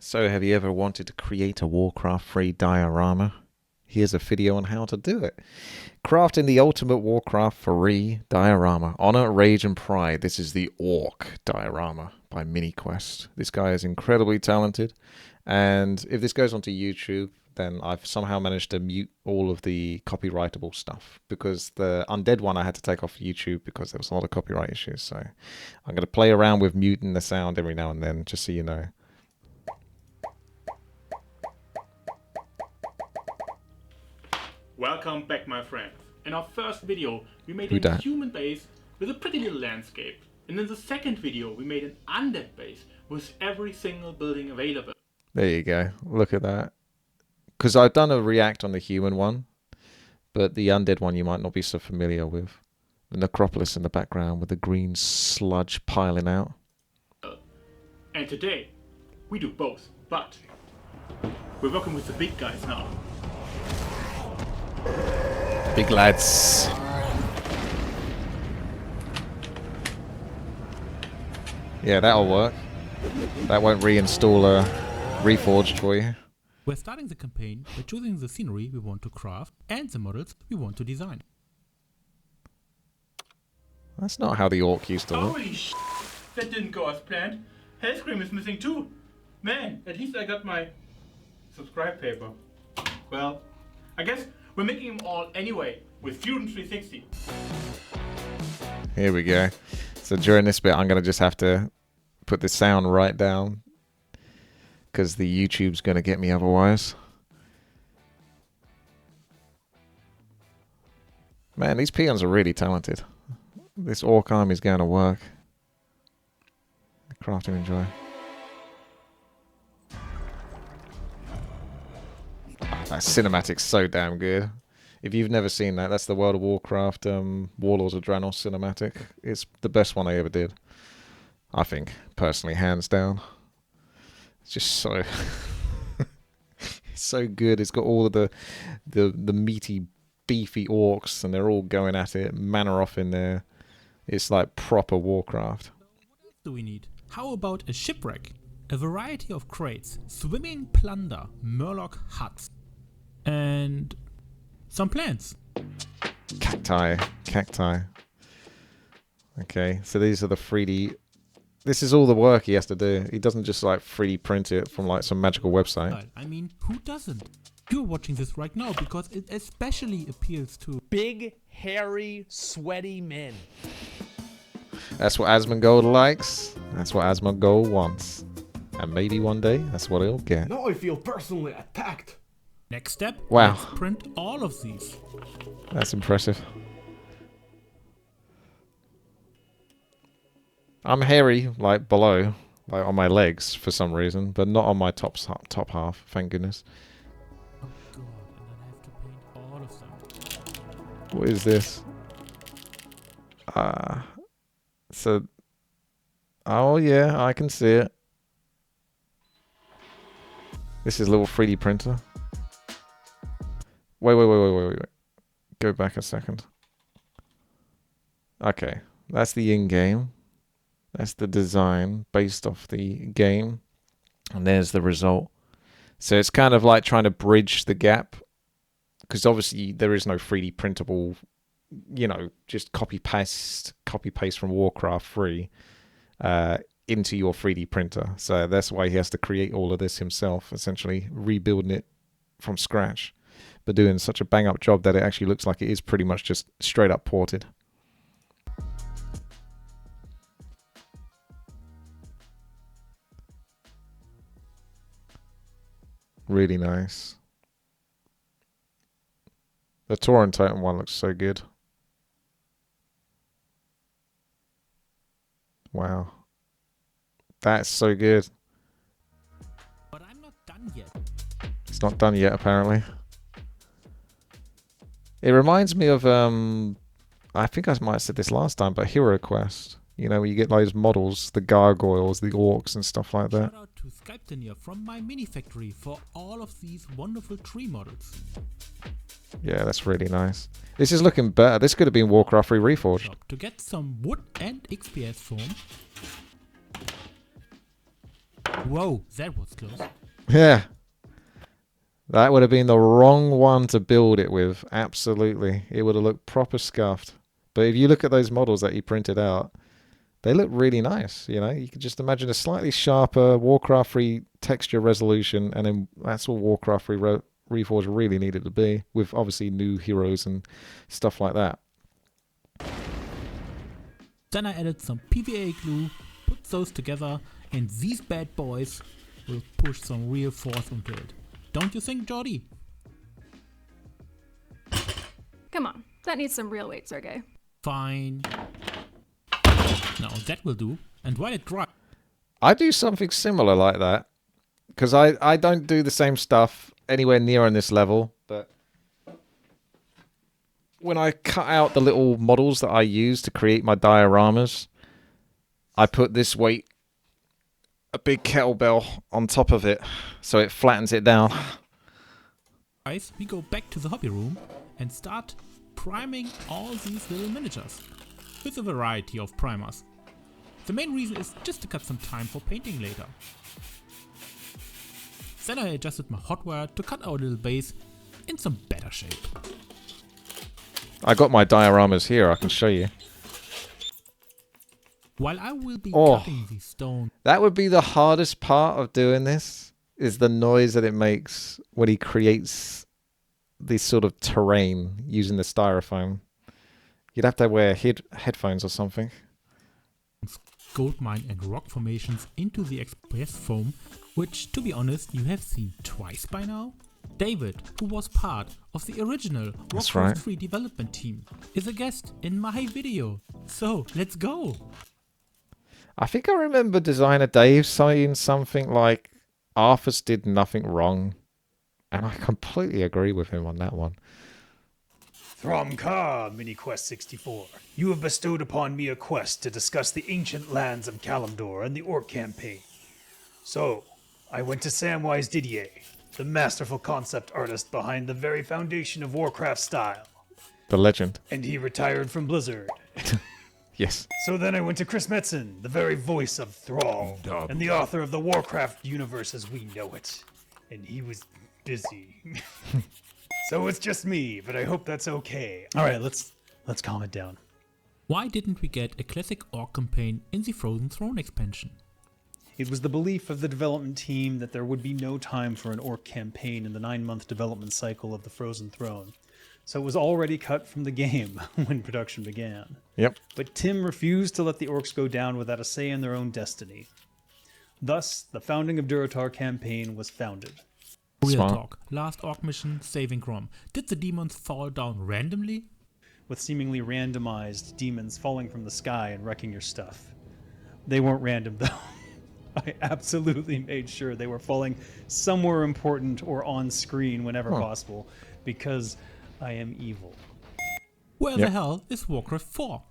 So have you ever wanted to create a Warcraft free diorama? Here's a video on how to do it. Crafting the ultimate Warcraft free diorama. Honor, Rage and Pride. This is the Orc diorama by MiniQuest. This guy is incredibly talented, and if this goes onto YouTube, then I've somehow managed to mute all of the copyrightable stuff, because the undead one I had to take off YouTube because there was a lot of copyright issues. So I'm going to play around with muting the sound every now and then, just so you know. Welcome back, my friends. In our first video, we made Who a dat? human base with a pretty little landscape. And in the second video, we made an undead base with every single building available. There you go. Look at that. Because I've done a react on the human one, but the undead one you might not be so familiar with. The necropolis in the background with the green sludge piling out. And today, we do both. But we're working with the big guys now. Big lads. Yeah, that'll work. That won't reinstall reforged for you. We're starting the campaign by choosing the scenery we want to craft and the models we want to design. That's not how the orc used to look. Holy sh! That didn't go as planned. Hellscream is missing too. Man, at least I got my subscribe paper. Well, I guess we're making them all anyway with Fusion 360. Here we go. So during this bit, I'm going to just have to put the sound right down, because the YouTube's going to get me otherwise. Man, these peons are really talented. This orc army's going to work. Craft and enjoy. That cinematic's so damn good. If you've never seen that, that's the World of Warcraft Warlords of Draenor cinematic. It's the best one I ever did, I think, personally, hands down. It's just so it's so good. It's got all of the meaty, beefy orcs, and they're all going at it. Mana off in there. It's like proper Warcraft. What else do we need? How about a shipwreck? A variety of crates, swimming plunder, murloc huts, and some plants. Cacti. Okay, so these are the 3D. This is all the work he has to do. He doesn't just like 3D print it from like some magical website. I mean, who doesn't? You're watching this right now because it especially appeals to Big, hairy, sweaty men. That's what Asmongold likes. That's what Asmongold wants. And maybe one day, that's what he'll get. Now I feel personally attacked. next step. Wow. Let's print all of these. That's impressive. I'm hairy, like below, like on my legs for some reason, but not on my top half, thank goodness. Oh god, and then I have to paint all of them. What is this? So, oh yeah, I can see it. This is a little 3D printer. Wait. Go back a second. Okay, that's the in-game. That's the design based off the game. And there's the result. So it's kind of like trying to bridge the gap, because obviously there is no 3D printable, you know, just copy paste from Warcraft 3 into your 3D printer. So that's why he has to create all of this himself, essentially rebuilding it from scratch, but doing such a bang up job that it actually looks like it is pretty much just straight up ported. Really nice. The Tauren Titan one looks so good. Wow. That's so good. But I'm not done yet. It's not done yet, apparently. It reminds me of, I think I might have said this last time, but Hero Quest. You know, where you get those models, the gargoyles, the orcs and stuff like that. Shout out to Sculptania from my mini factory for all of these wonderful tree models. Yeah, that's really nice. This is looking better. This could have been Warcraft 3 Reforged. To get some wood and XPS foam, Whoa, that was close. Yeah. That would have been the wrong one to build it with. Absolutely. It would have looked proper scuffed. But if you look at those models that he printed out, they look really nice. You know, you can just imagine a slightly sharper Warcraft 3 texture resolution, and then that's what Warcraft 3 Reforged really needed to be, with obviously new heroes and stuff like that. Then I added some PVA glue, put those together, and these bad boys will push some real force into it. Don't you think, Jordy? Come on, that needs some real weight, Sergey. Fine. Now that will do. And while it dries, I do something similar like that, because I don't do the same stuff anywhere near on this level, but when I cut out the little models that I use to create my dioramas, I put this weight, a big kettlebell on top of it, so it flattens it down. we go back to the hobby room and start priming all these little miniatures with a variety of primers. The main reason is just to cut some time for painting later. Then I adjusted my hot wire to cut our little base in some better shape. I got my dioramas here, I can show you. While I will be cutting these stones, That would be the hardest part of doing this, is the noise that it makes when he creates this sort of terrain using the styrofoam. You'd have to wear headphones or something. gold mine and rock formations into the express foam, which, to be honest, you have seen twice by now. David, who was part of the original That's Warcraft right. 3 development team, is a guest in my video. So, let's go! I think I remember designer Dave saying something like, Arthas did nothing wrong. And I completely agree with him on that one. Thromka, MiniQuest 64. You have bestowed upon me a quest to discuss the ancient lands of Kalimdor and the Orc campaign. So, I went to Samwise Didier, the masterful concept artist behind the very foundation of Warcraft style, The legend. and he retired from Blizzard. Yes. So then I went to Chris Metzen, the very voice of Thrall, and the author of the Warcraft universe as we know it. And he was busy. So it's just me, but I hope that's okay. Alright, let's calm it down. Why didn't we get a classic orc campaign in the Frozen Throne expansion? It was the belief of the development team that there would be no time for an orc campaign in the 9-month development cycle of the Frozen Throne. So it was already cut from the game when production began. Yep. But Tim refused to let the orcs go down without a say in their own destiny. Thus, the founding of Durotar campaign was founded. Real Smart. talk. Last orc mission, saving Grom. Did the demons fall down randomly? With seemingly randomized demons falling from the sky and wrecking your stuff. They weren't random though. I absolutely made sure they were falling somewhere important or on screen whenever possible, because I am evil. Where the hell is Warcraft 4?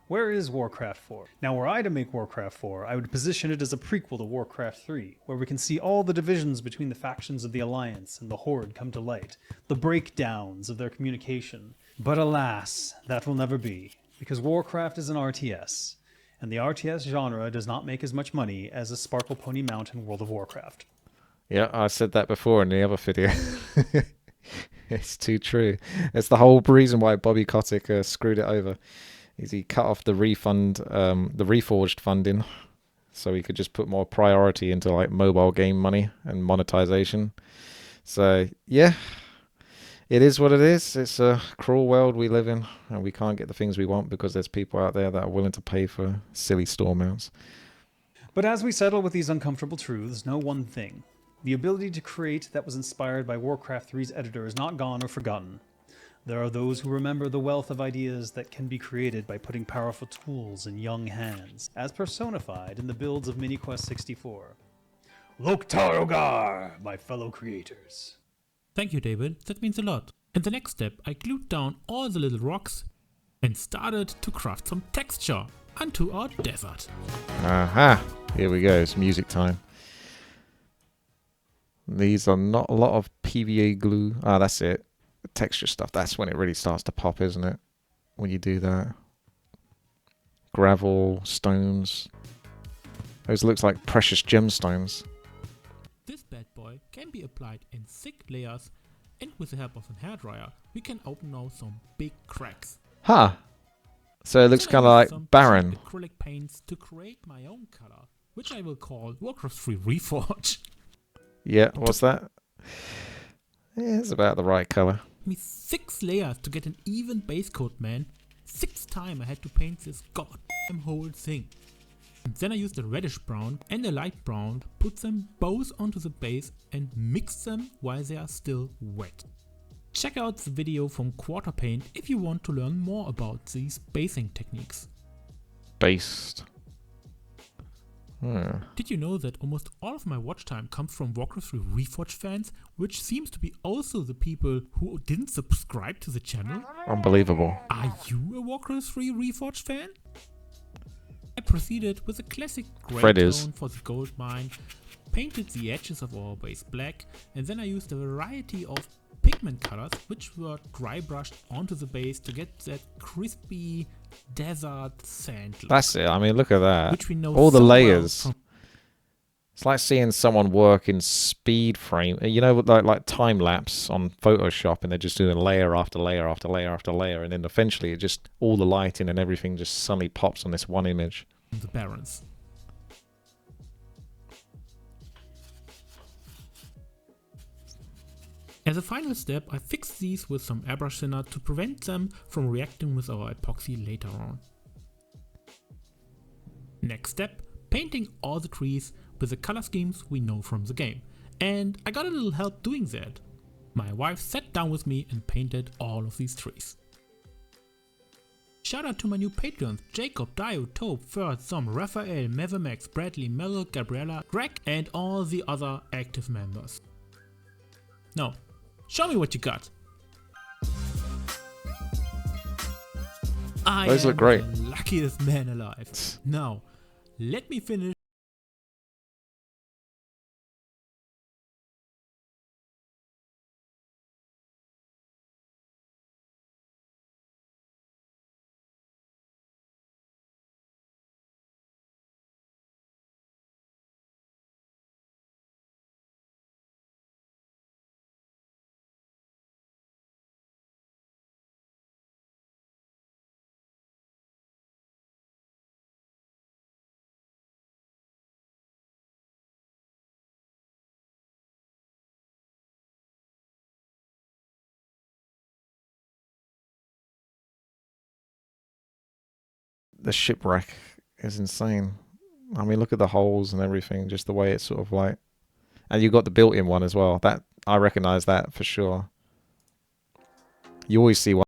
Where is Warcraft 4? Now, were I to make Warcraft 4, I would position it as a prequel to Warcraft 3, where we can see all the divisions between the factions of the Alliance and the Horde come to light, the breakdowns of their communication. But alas, that will never be, because Warcraft is an RTS, and the RTS genre does not make as much money as a Sparkle Pony Mount in World of Warcraft. Yeah, I said that before in the other video. It's too true. It's the whole reason why Bobby Kotick screwed it over. Is he cut off the the Reforged funding, so he could just put more priority into like mobile game money and monetization. So yeah, it is what it is. It's a cruel world we live in, and we can't get the things we want because there's people out there that are willing to pay for silly store mounts. But as we settle with these uncomfortable truths, know one thing. The ability to create that was inspired by Warcraft 3's editor is not gone or forgotten. There are those who remember the wealth of ideas that can be created by putting powerful tools in young hands, as personified in the builds of MiniQuest 64. Loktar Ogar, my fellow creators. Thank you, David. That means a lot. In the next step, I glued down all the little rocks and started to craft some texture onto our desert. Aha! Here we go. It's music time. These are not a lot of PVA glue. Ah, that's it. The texture stuff. That's when it really starts to pop, isn't it? When you do that. Gravel, stones. Those looks like precious gemstones. This bad boy can be applied in thick layers, and with the help of a hairdryer, we can open now some big cracks. Huh. So it looks Then I kind of used like some barren. cheap acrylic paints to create my own color, which I will call Warcraft 3 Reforged. Yeah, what's that? Yeah, it's about the right color. Me 6 layers to get an even base coat, man. 6 times I had to paint this goddamn whole thing. And then I used a reddish brown and a light brown, put them both onto the base and mix them while they are still wet. Check out the video from Quarter Paint if you want to learn more about these basing techniques. Based. Did you know that almost all of my watch time comes from Warcraft 3 Reforged fans, which seems to be also the people who didn't subscribe to the channel? Unbelievable. Are you a Warcraft 3 Reforged fan? I proceeded with a classic grey Fred tone is. for the gold mine, painted the edges of our base black, and then I used a variety of pigment colors which were dry brushed onto the base to get that crispy desert sand look, That's it. I mean, look at that. which we know All the so well layers. from It's like seeing someone work in speed frame. You know, like time lapse on Photoshop, and they're just doing layer after layer after layer after layer, and then eventually it just all the lighting and everything just suddenly pops on this one image. the Barons. As a final step, I fixed these with some airbrush thinner to prevent them from reacting with our epoxy later on. Next step, painting all the trees with the color schemes we know from the game. And I got a little help doing that. My wife sat down with me and painted all of these trees. Shout out to my new Patreons, Jacob, Dio, Tope, Firth, Thom, Raphael, Mevamax, Bradley, Mel, Gabriella, Greg, and all the other active members. Now, show me what you got. I Those am look great. the luckiest man alive. Now, let me finish. The shipwreck is insane. I mean, look at the holes and everything, just the way it's sort of like... And you got the built-in one as well. That I recognize that for sure. You always see one.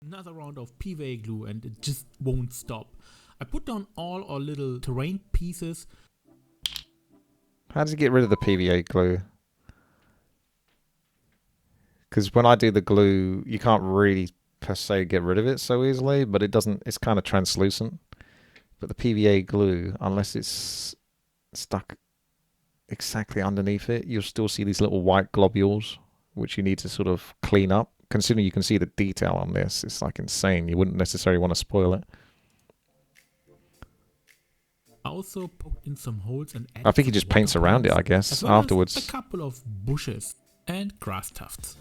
Another round of PVA glue and it just won't stop. I put down all our little terrain pieces. How did you get rid of the PVA glue? Because when I do the glue, you can't really per se get rid of it so easily, but it doesn't. It's kind of translucent. But the PVA glue, unless it's stuck exactly underneath it, you'll still see these little white globules, which you need to sort of clean up. Considering you can see the detail on this, it's like insane. You wouldn't necessarily want to spoil it. I also poked in some holes and I think he just paints around it, I guess, as well as afterwards. a couple of bushes and grass tufts.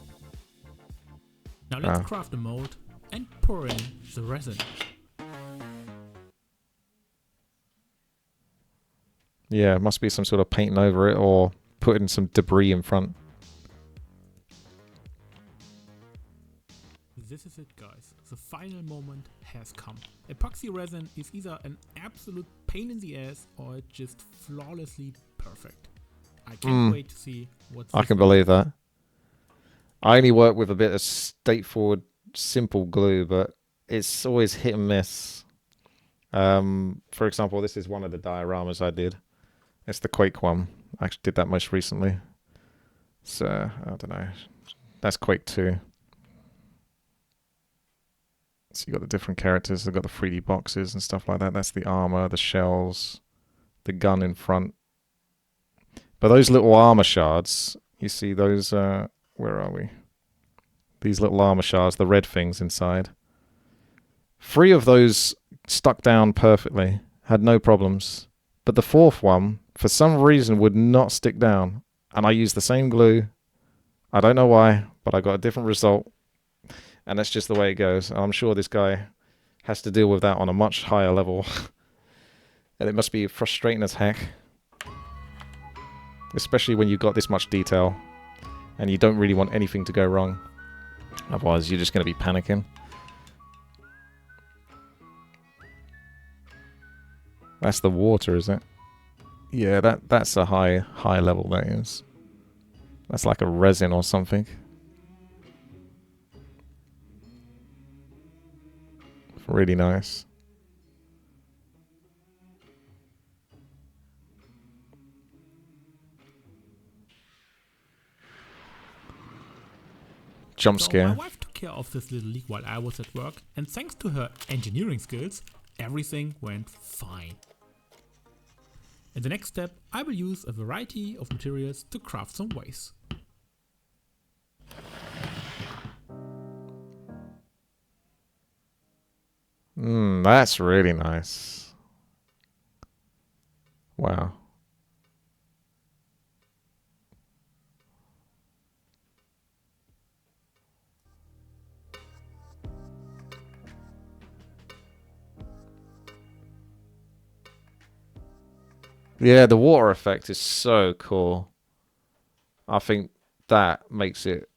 Now let's craft a mold and pour in the resin. Yeah, it must be some sort of painting over it or putting some debris in front. This is it, guys. The final moment has come. Epoxy resin is either an absolute pain in the ass or it's just flawlessly perfect. I can't wait to see what's I can believe that. I only work with a bit of straightforward, simple glue, but it's always hit and miss. For example, this is one of the dioramas I did. It's the Quake one. I actually did that most recently. So, I don't know. That's Quake 2. So you got the different characters. They've got the 3D boxes and stuff like that. That's the armor, the shells, the gun in front. But those little armor shards, you see those, where are we? These little armor shards, the red things inside. 3 of those stuck down perfectly. Had no problems. But the 4th one, for some reason, would not stick down. And I used the same glue. I don't know why, but I got a different result. And that's just the way it goes. And I'm sure this guy has to deal with that on a much higher level. And it must be frustrating as heck. Especially when you've got this much detail. And you don't really want anything to go wrong. Otherwise, you're just going to be panicking. That's the water, is it? Yeah, that's a high level, that is. That's like a resin or something. Really nice. Jump scare. So my wife took care of this little leak while I was at work, and thanks to her engineering skills, everything went fine. In the next step, I will use a variety of materials to craft some ways. That's really nice. Wow. Yeah, the water effect is so cool. I think that makes it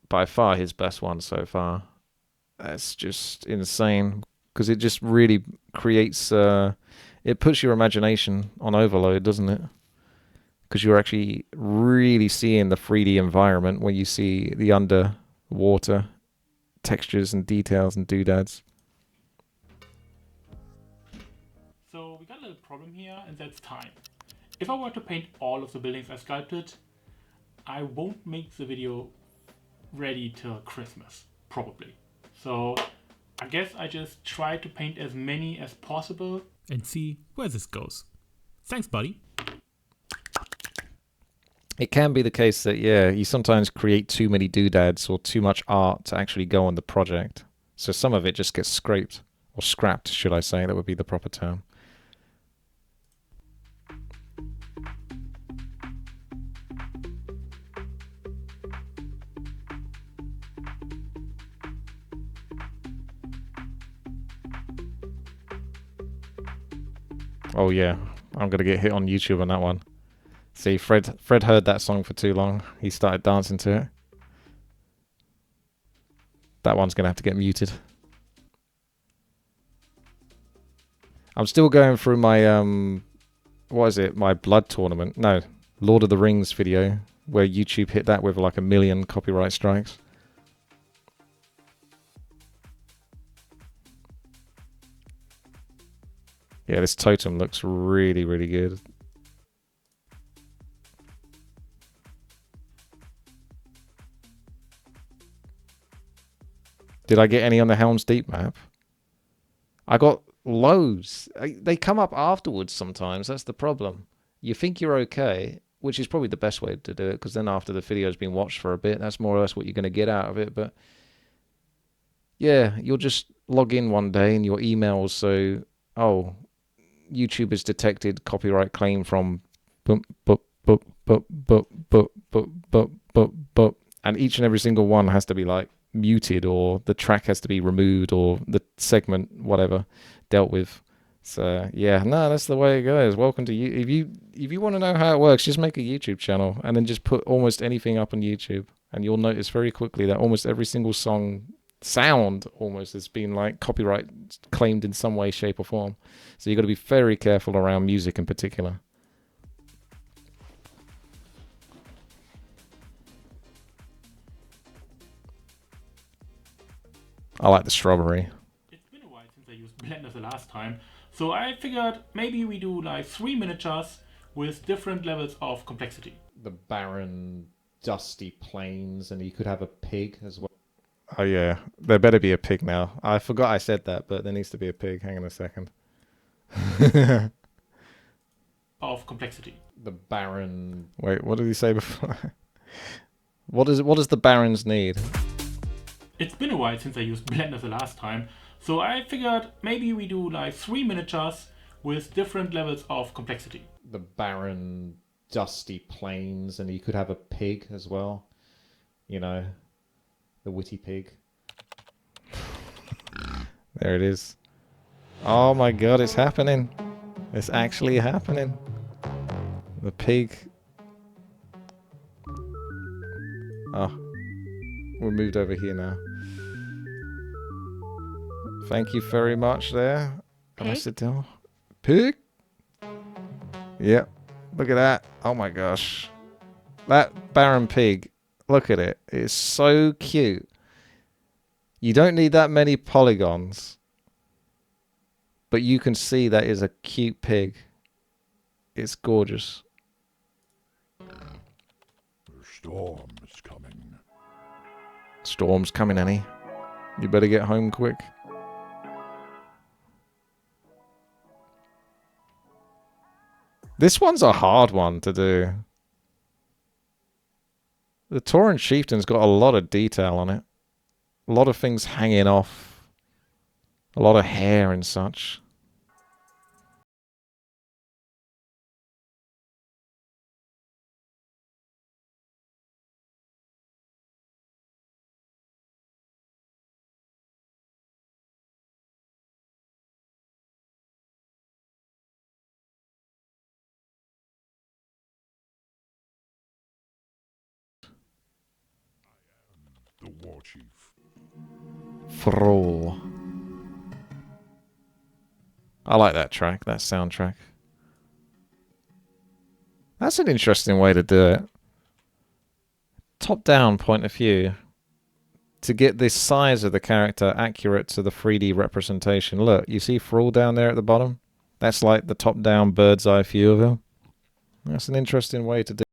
by far his best one so far. That's just insane because it just really creates it puts your imagination on overload, doesn't it? Because you're actually really seeing the 3D environment when you see the underwater textures and details and doodads. So we got a little problem here, and that's time. If I were to paint all of the buildings I sculpted, I won't make the video ready till Christmas, probably. So I guess I just try to paint as many as possible And see where this goes. Thanks, buddy. It can be the case that, yeah, you sometimes create too many doodads or too much art to actually go on the project. So some of it just gets scraped, or scrapped, should I say. That would be the proper term. Oh yeah, I'm going to get hit on YouTube on that one. See, Fred heard that song for too long. He started dancing to it. That one's going to have to get muted. I'm still going through my, what is it? My blood tournament. No, Lord of the Rings video, where YouTube hit that with like 1 million copyright strikes. Yeah, this totem looks really, really good. Did I get any on the Helm's Deep map? I got loads. They come up afterwards sometimes. That's the problem. You think you're okay, which is probably the best way to do it, because then after the video's been watched for a bit, that's more or less what you're going to get out of it. But yeah, you'll just log in one day and your emails say, oh, YouTube has detected copyright claim from and each and every single one has to be like muted, or the track has to be removed, or the segment, whatever, dealt with. So yeah, no, that's the way it goes. Welcome to you. If you want to know how it works, just make a YouTube channel and then just put almost anything up on YouTube, and you'll notice very quickly that almost every single sound almost has been like copyright claimed in some way, shape, or form. So you've got to be very careful around music in particular. I like the strawberry. It's been a while since I used Blender the last time, so I figured maybe we do like 3 miniatures with different levels of complexity. The barren, dusty plains, and you could have a pig as well. Oh yeah, there better be a pig now. I forgot I said that, but there needs to be a pig. Hang on a second. Of complexity. The barren... Wait, what did he say before? What does the barons need? It's been a while since I used Blender the last time, so I figured maybe we do like 3 miniatures with different levels of complexity. The barren, dusty plains, and you could have a pig as well. You know, the witty pig. There it is. Oh my god, it's happening. It's actually happening. The pig. Oh, we're moved over here now. Thank you very much there. Can I Pig? sit down? Pig? Yep. Look at that. Oh my gosh. That barren pig. Look at it. It's so cute. You don't need that many polygons. But you can see that is a cute pig. It's gorgeous. The storm is coming. Storm's coming, Annie. You better get home quick. This one's a hard one to do. The Tauren Chieftain's got a lot of detail on it. A lot of things hanging off. A lot of hair and such. The war chief. Thrall. I like that track, that soundtrack. That's an interesting way to do it. Top-down point of view. To get the size of the character accurate to the 3D representation. Look, you see Thrall down there at the bottom? That's like the top-down bird's eye view of him. That's an interesting way to do it.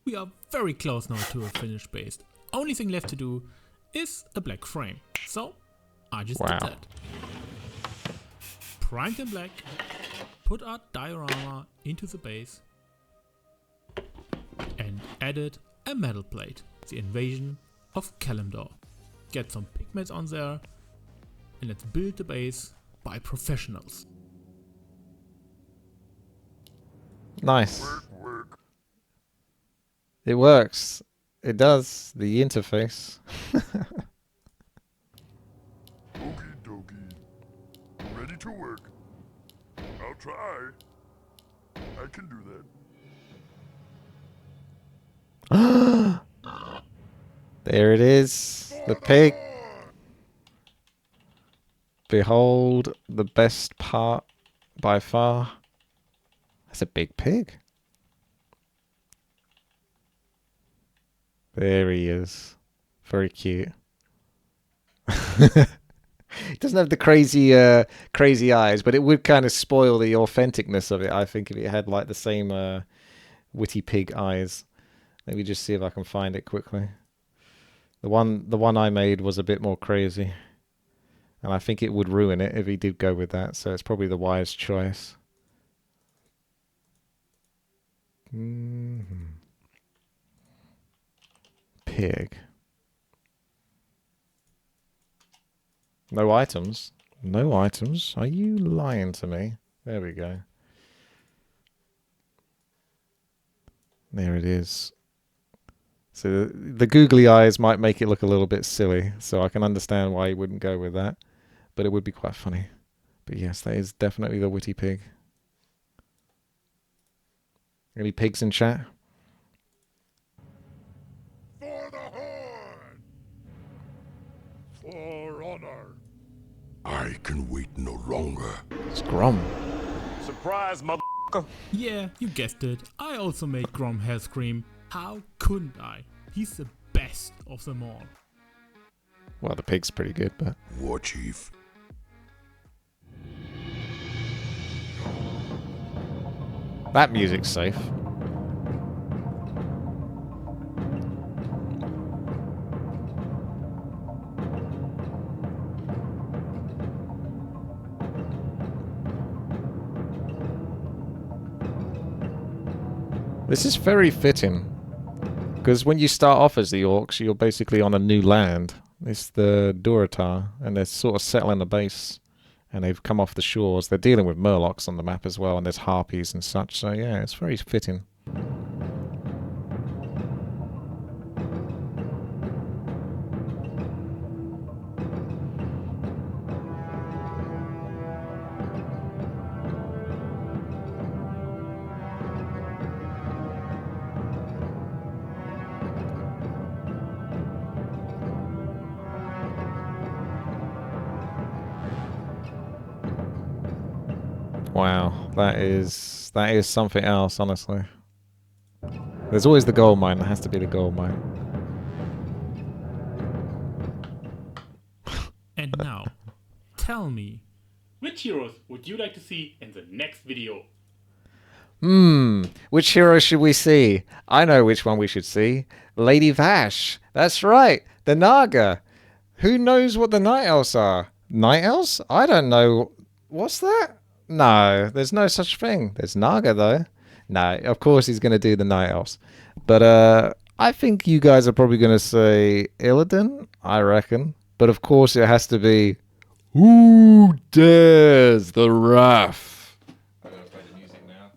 We are very close now to a finished base. Only thing left to do is a black frame. So I just Wow. did that. Primed in black, put our diorama into the base, and added a metal plate, the invasion of Kalimdor. Get some pigments on there, and let's build the base by professionals. Nice. Work. It works. It does. The interface. Okie dokie. Ready to work. I'll try. I can do that. There it is. The pig. Behold the best part by far. That's a big pig. There he is. Very cute. He doesn't have the crazy eyes, but it would kind of spoil the authenticness of it, I think, if it had like the same witty pig eyes. Let me just see if I can find it quickly. The one I made was a bit more crazy. And I think it would ruin it if he did go with that, so it's probably the wise choice. Pig. No items? No items? Are you lying to me? There we go. There it is. So the googly eyes might make it look a little bit silly, so I can understand why you wouldn't go with that. But it would be quite funny. But yes, that is definitely the witty pig. Any pigs in chat? For the Horde! For honor! I can wait no longer. It's Grom. Surprise, mother. Yeah, you guessed it. I also made Grom hair scream. How couldn't I? He's the best. best of them all. Well, the pig's pretty good, but... War Chief. That music's safe. This is very fitting. Because when you start off as the orcs, you're basically on a new land. It's the Diorama, and they're sort of settling the base. And they've come off the shores. They're dealing with murlocs on the map as well, and there's harpies and such. So yeah, it's very fitting. Wow, that is something else, honestly. There's always the gold mine. There has to be the gold mine. And now, tell me, Which heroes would you like to see in the next video? Which hero should we see? I know which one we should see. Lady Vash. That's right, the Naga. Who knows what the Night Elves are? Night Elves? I don't know. What's that? No, there's no such thing. There's Naga, though. No, of course he's going to do the Night Elves. But I think you guys are probably going to say Illidan, I reckon. But of course it has to be... Who dares the wrath? I'm going to play the music now.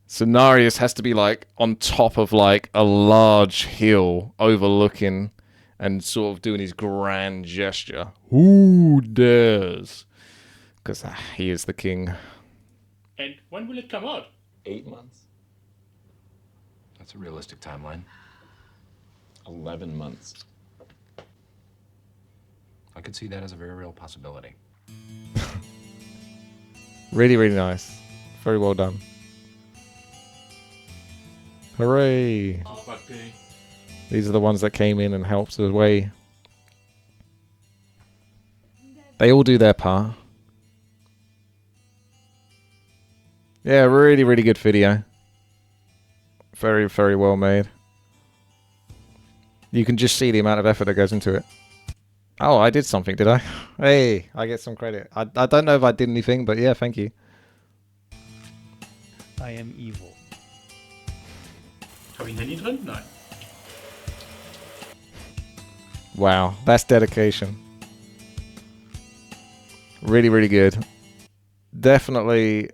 Cenarius has to be like on top of like a large hill overlooking and sort of doing his grand gesture. Who dares? Because he is the king. And when will it come out? 8 months. That's a realistic timeline. 11 months. I could see that as a very real possibility. Really, really nice. Very well done. Hooray! Oh, fuck me. These are the ones that came in and helped the way. They all do their part. Yeah, really, really good video. Very, very well made. You can just see the amount of effort that goes into it. Oh, I did something, did I? Hey, I get some credit. I don't know if I did anything, but yeah, thank you. I am evil. Habe ich ein Handy drin? Nein. Wow, that's dedication. Really, really good. Definitely.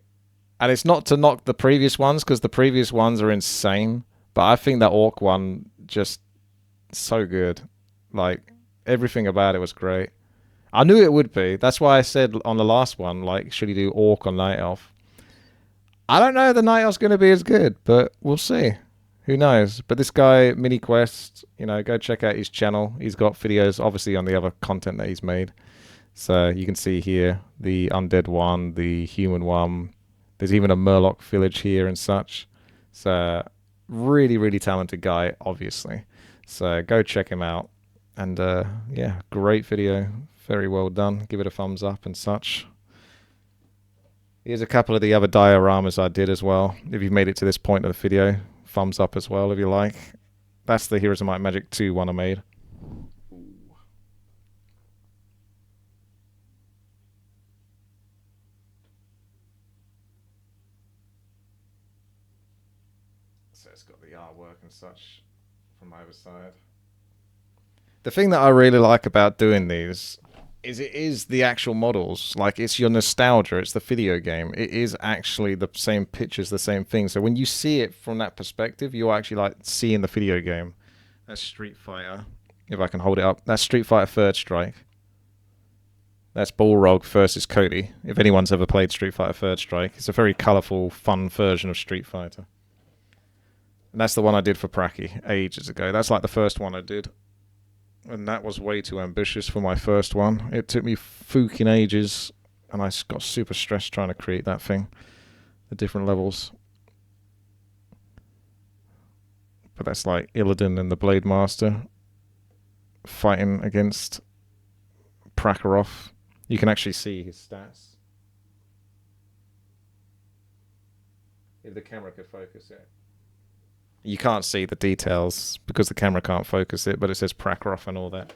And it's not to knock the previous ones, because the previous ones are insane. But I think that Orc one, just so good. Like, everything about it was great. I knew it would be. That's why I said on the last one, like, should he do Orc or Night Elf? I don't know if the Night Elf's going to be as good, but we'll see. Who knows? But this guy, Mini Quest, you know, go check out his channel. He's got videos, obviously, on the other content that he's made. So you can see here the undead one, the human one. There's even a Murloc village here and such. So really, really talented guy, obviously. So go check him out. And yeah, great video. Very well done. Give it a thumbs up and such. Here's a couple of the other dioramas I did as well. If you've made it to this point of the video, thumbs up as well if you like. That's the Heroes of Might and Magic 2 one I made. So it's got the artwork and such from my other side. The thing that I really like about doing these is it is the actual models. Like, it's your nostalgia. It's the video game. It is actually the same pictures, the same thing. So when you see it from that perspective, you're actually like seeing the video game. That's Street Fighter. If I can hold it up. That's Street Fighter Third Strike. That's Balrog versus Cody. If anyone's ever played Street Fighter Third Strike, it's a very colourful, fun version of Street Fighter. And that's the one I did for Pracky ages ago. That's like the first one I did. And that was way too ambitious for my first one. It took me fucking ages, and I got super stressed trying to create that thing. The different levels. But that's like Illidan and the Blade Master fighting against Prakarov. You can actually see his stats. If the camera could focus it. You can't see the details because the camera can't focus it, but it says Prakarov and all that.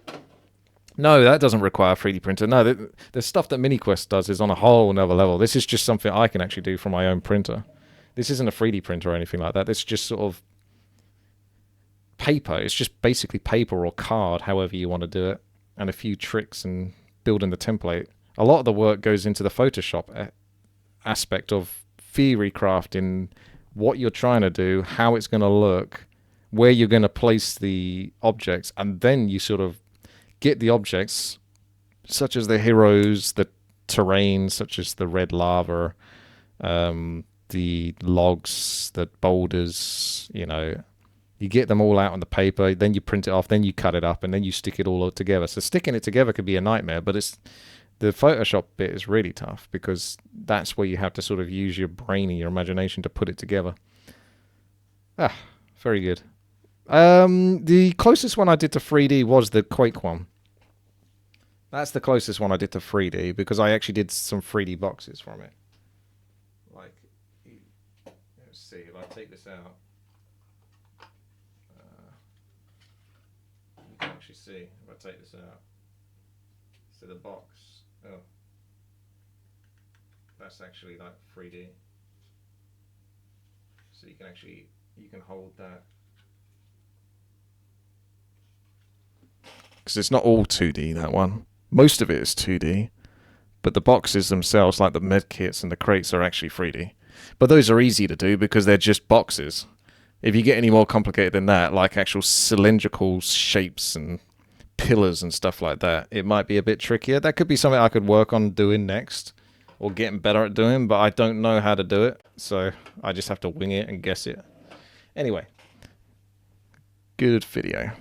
No, that doesn't require a 3D printer. No, the stuff that MiniQuest does is on a whole nother level. This is just something I can actually do from my own printer. This isn't a 3D printer or anything like that. It's just sort of paper. It's just basically paper or card, however you want to do it, and a few tricks and building the template. A lot of the work goes into the Photoshop aspect of theory crafting, what you're trying to do, how it's going to look, where you're going to place the objects, and then you sort of get the objects, such as the heroes, the terrain, such as the red lava, the logs, the boulders, you know. You get them all out on the paper, then you print it off, then you cut it up, and then you stick it all together. So sticking it together could be a nightmare, but the Photoshop bit is really tough because that's where you have to sort of use your brain and your imagination to put it together. Ah, very good. The closest one I did to 3D was the Quake one. That's the closest one I did to 3D because I actually did some 3D boxes from it. Like, let's see, if I take this out, you can actually see, if I take this out, so the box, oh, that's actually like 3D. So you can actually, you can hold that. Because it's not all 2D, that one. Most of it is 2D, but the boxes themselves, like the med kits and the crates, are actually 3D. But those are easy to do because they're just boxes. If you get any more complicated than that, like actual cylindrical shapes and pillars and stuff like that, it might be a bit trickier. That could be something I could work on doing next, or getting better at doing, but I don't know how to do it, so I just have to wing it and guess it. Anyway, good video.